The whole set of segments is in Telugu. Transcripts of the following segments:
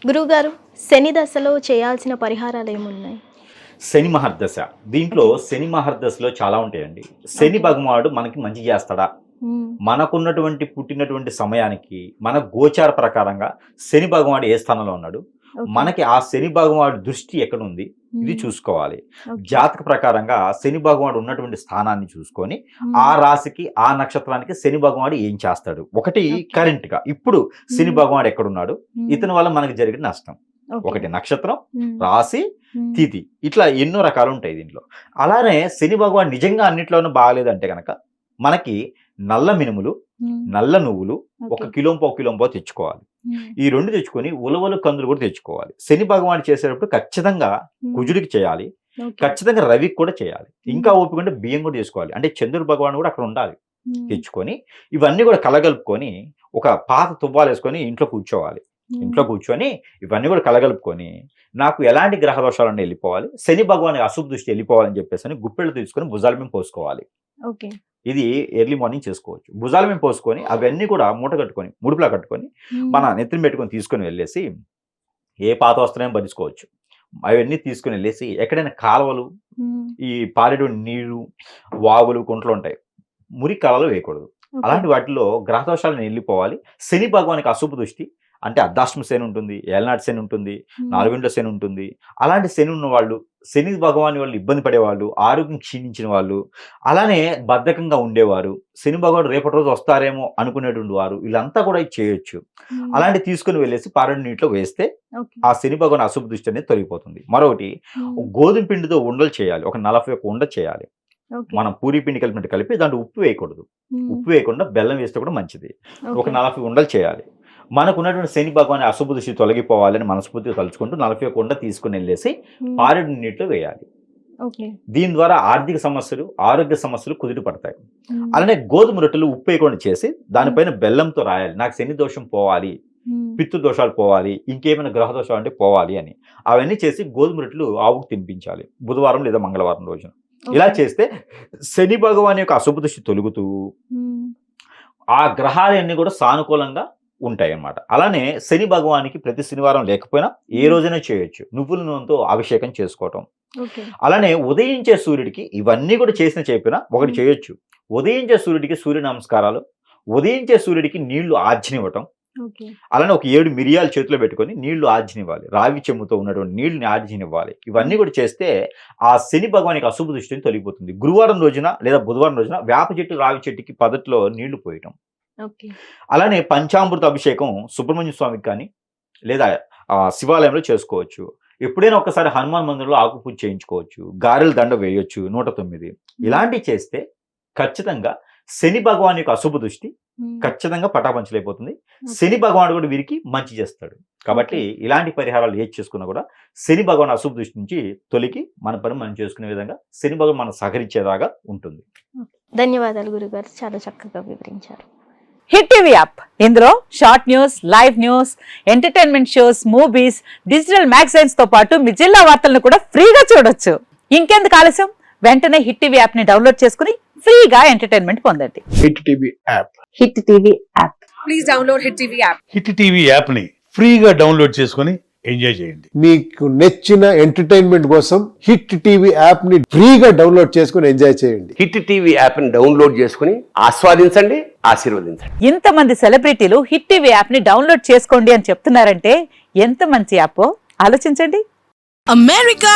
గురువుగారు, శని దశలో చేయాల్సిన పరిహారాలు ఏమున్నాయి? శని మహర్దశ. దీంట్లో శని మహర్దశలో చాలా ఉంటాయండి. శని ఓకే. భగవానుడు మనకి మంచి చేస్తాడా? హ్మ్. మనకున్నటువంటి పుట్టినటువంటి సమయానికి మన గోచార ప్రకారంగా శని భగవానుడు ఏ స్థానంలో ఉన్నాడు? ఓకే. మనకి ఆ శని భగవానుడి దృష్టి ఎక్కడుంది? ఇది హ్మ్. చూసుకోవాలి. ఓకే. జాతక ప్రకారంగా శని భగవానుడు ఉన్నటువంటి స్థానాన్ని చూసుకొని, ఆ హ్మ్. రాశికి, ఆ నక్షత్రానికి శని భగవానుడు ఏం చేస్తాడు? ఒకటి ఓకే. కరెంట్‌గా ఇప్పుడు శని హ్మ్. భగవానుడు ఎక్కడున్నాడు? హ్మ్. ఇతని వల్ల మనకు జరిగిన నష్టం. ఓకే. ఒకటి నక్షత్రం, హ్మ్. రాశి, హ్మ్. తిథి. ఇట్లా ఎన్నో రకాలుంటాయి దీంట్లో. అలానే శని భగవానుడు నిజంగా అన్నిట్లోనూ బాగాలేదంటే గనక, మనకి నల్ల మినుములు, హ్మ్. నల్ల నువ్వులు ఓకే. 1 కిలో, పావు కిలో తెచ్చుకోవాలి. హ్మ్. ఈ 2 తెచ్చుకొని ఉలవలు, కందులు కూడా తెచ్చుకోవాలి. శని భగవానుడు చేసేటప్పుడు ఖచ్చితంగా హ్మ్. కుజుడికి చేయాలి. ఓకే. ఖచ్చితంగా రవికి కూడా చేయాలి. ఇంకా హ్మ్. ఓపిక ఉంటే బియ్యం కూడా చేసుకోవాలి. అంటే చంద్రుడు భగవానుడు కూడా అక్కడ ఉండాలి. హ్మ్. తెచ్చుకొని ఇవన్నీ కూడా కలగలుపుకొని ఒక పాత తువ్వాలేసుకొని ఇంట్లో కూర్చోవాలి. ఇంట్లో హ్మ్. కూర్చొని ఇవన్నీ కూడా కలగలుపుకొని నాకు ఎలాంటి గ్రహ దోషాలన్నీ వెళ్ళిపోవాలి, శని భగవాని అశుభ దృష్టి వెళ్ళిపోవాలని చెప్పేసని గుప్పెళ్ళు తీసుకొని భుజాల మీద పోసుకోవాలి. ఓకే. ఇది ఎర్లీ మార్నింగ్ చేసుకోవచ్చు. భుజాల మీద పోసుకొని అవన్నీ కూడా మూట కట్టుకొని, ముడుపులా కట్టుకొని హ్మ్. మన నెత్తిన పెట్టుకొని తీసుకొని వెళ్ళేసి ఏ పాత వస్త్రమైనా భరించుకోవచ్చు. అవన్నీ తీసుకొని వెళ్ళేసి ఎక్కడైనా కాలువలు, హ్మ్. ఈ పారేడు నీరు, వాగులు, కుంటలుంటాయి. మురికి కాలువలో వేయకూడదు. ఓకే. అలాంటి వాటిలో గ్రహదోషాలను వెళ్ళిపోవాలి. శని భగవానికి అశుభ దృష్టి అంటే అర్ధాష్టమ శని ఉంటుంది, ఏలనాటి శని ఉంటుంది, హ్మ్. 4 శని ఉంటుంది. అలాంటి శని ఉన్నవాళ్ళు, శని భగవాని వల్ల ఇబ్బంది పడేవాళ్ళు, ఆరోగ్యం క్షీణించిన వాళ్ళు, అలానే బద్ధకంగా ఉండేవారు, శని భగవానుడు రేపటి రోజు వస్తారేమో అనుకునేటువంటి వారు, వీళ్ళంతా కూడా ఇది చేయొచ్చు. హ్మ్. అలాంటివి తీసుకొని వెళ్ళేసి పారేడు నీటిలో వేస్తే ఓకే. ఆ శని భగవాని అశుభ దృష్టి అనేది తొలగిపోతుంది. మరొకటి హ్మ్. గోధుమ పిండితో ఉండలు చేయాలి. ఒక 41 ఉండ చేయాలి. ఓకే. మనం పూరీ పిండి కలిపినట్టు కలిపి దాంట్లో ఉప్పు వేయకూడదు. హ్మ్. ఉప్పు వేయకుండా బెల్లం వేస్తే కూడా మంచిది. ఒక ఓకే. 40 ఉండలు చేయాలి. మనకున్నటువంటి శని భగవాని అశుభ దృష్టి తొలగిపోవాలని మనస్ఫూర్తిగా తలుచుకుంటూ 41 ఉండ తీసుకొనెళ్ళేసి హ్మ్. పారేడు నీటిలో వేయాలి. ఓకే. దీని ద్వారా ఆర్థిక సమస్యలు, ఆరోగ్య సమస్యలు కుదిరి పడతాయి. హ్మ్. అలానే గోధుమ రొట్టెలు ఉప్పు వేయకుండా చేసి హ్మ్. దానిపైన బెల్లంతో రాయాలి. నాకు శని దోషం పోవాలి, హ్మ్. పితృ దోషాలు పోవాలి, ఇంకేమైనా గ్రహ దోషాలు అంటే పోవాలి అని. అవన్నీ చేసి గోధుమ రొట్టెలు ఆవుకు తినిపించాలి. బుధవారం లేదా మంగళవారం రోజున. ఇలా ఓకే. చేస్తే శని భగవాని యొక్క అశుభ దృష్టి తొలుగుతూ హ్మ్. ఆ గ్రహాలన్నీ కూడా సానుకూలంగా ఉంటాయన్నమాట. అలానే శని భగవానికి ప్రతి శనివారం లేకపోయినా ఏ హ్మ్. రోజైనా చేయొచ్చు. నువ్వుల నూనెతో అభిషేకం చేసుకోవటం. ఓకే. అలానే ఉదయించే సూర్యుడికి ఇవన్నీ కూడా చేసినా చేయకపోయినా ఒకటి హ్మ్. చేయొచ్చు. ఉదయించే సూర్యుడికి సూర్య నమస్కారాలు, ఉదయించే సూర్యుడికి నీళ్లు ఆజ్ఞనివ్వటం. ఓకే. అలానే ఒక 7 మిరియాలు చేతిలో పెట్టుకొని నీళ్లు ఆర్జనివ్వాలి. రావి చెంబుతో ఉన్నటువంటి నీళ్ళని ఆర్జనివ్వాలి. ఇవన్నీ హ్మ్. కూడా చేస్తే ఆ శని భగవానికి అశుభ దృష్టిని తొలగిపోతుంది. గురువారం రోజున లేదా బుధవారం రోజున వేప చెట్టు, రావి చెట్టుకి పదట్లో నీళ్లు పోయటం. ఓకే. అలానే పంచామృత అభిషేకం సుబ్రహ్మణ్య స్వామికి కానీ లేదా శివాలయంలో చేసుకోవచ్చు. ఎప్పుడైనా ఒక్కసారి హనుమాన్ మందిరంలో ఆకు పూజ చేయించుకోవచ్చు. గారెల దండ వేయొచ్చు 109. హ్మ్. ఇలాంటివి చేస్తే ఖచ్చితంగా శని భగవాని యొక్క అశుభ దృష్టి హ్మ్. ఖచ్చితంగా పటాపంచలైపోతుంది. ఓకే. శని భగవానుడు కూడా వీరికి మంచి చేస్తాడు. కాబట్టి ఓకే. ఇలాంటి పరిహారాలు ఏది చేసుకున్నా కూడా శని భగవాన్ అశుభ దృష్టి నుంచి తొలగి మన పని మనం చేసుకునే విధంగా శని భగవాన్ మనం సహకరించేలాగా ఉంటుంది. ఓకే. ధన్యవాదాలు గురుగారు. చాలా చక్కగా వివరించారు. హిట్ టీవీ యాప్ ఇందులో short news, live news, entertainment shows, movies, digital magazines తో పాటు మీ జిల్లా వార్తలను కూడా ఫ్రీగా చూడొచ్చు. ఇంకెందుకు ఆలస్యం, వెంటనే హిట్ టీవీ యాప్ ని డౌన్లోడ్ చేసుకుని ఫ్రీగా ఎంటర్టైన్మెంట్ పొందండి. Hit TV app. Hit TV app. Hit TV యాప్ని ఫ్రీగా డౌన్లోడ్ చేసుకొని ఎంజాయ్ చేయండి. మీకు నచ్చిన ఎంటర్టైన్మెంట్ కోసం హిట్ టీవీ యాప్ ని ఫ్రీగా డౌన్లోడ్ చేసుకుని ఎంజాయ్ చేయండి. హిట్ టీవీ యాప్ని డౌన్లోడ్ చేసుకుని ఆస్వాదించండి, ఆశీర్వదించండి. ఇంతమంది సెలబ్రిటీలు హిట్ టీవీ యాప్ ని డౌన్లోడ్ చేసుకోండి అని చెప్తున్నారంటే ఎంత మంచి యాప్ ఆలోచించండి. అమెరికా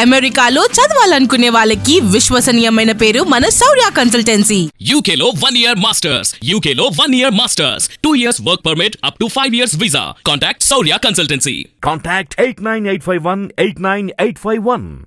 అమెరికాలో చదవాలనుకునే వాళ్ళకి విశ్వసనీయమైన పేరు మన శౌర్య కన్సల్టెన్సీ. UK లో 1 year masters. UK లో 1 year masters. 2 years work permit up to 5 years visa. Contact Saurya Consultancy. Contact 89851 89851.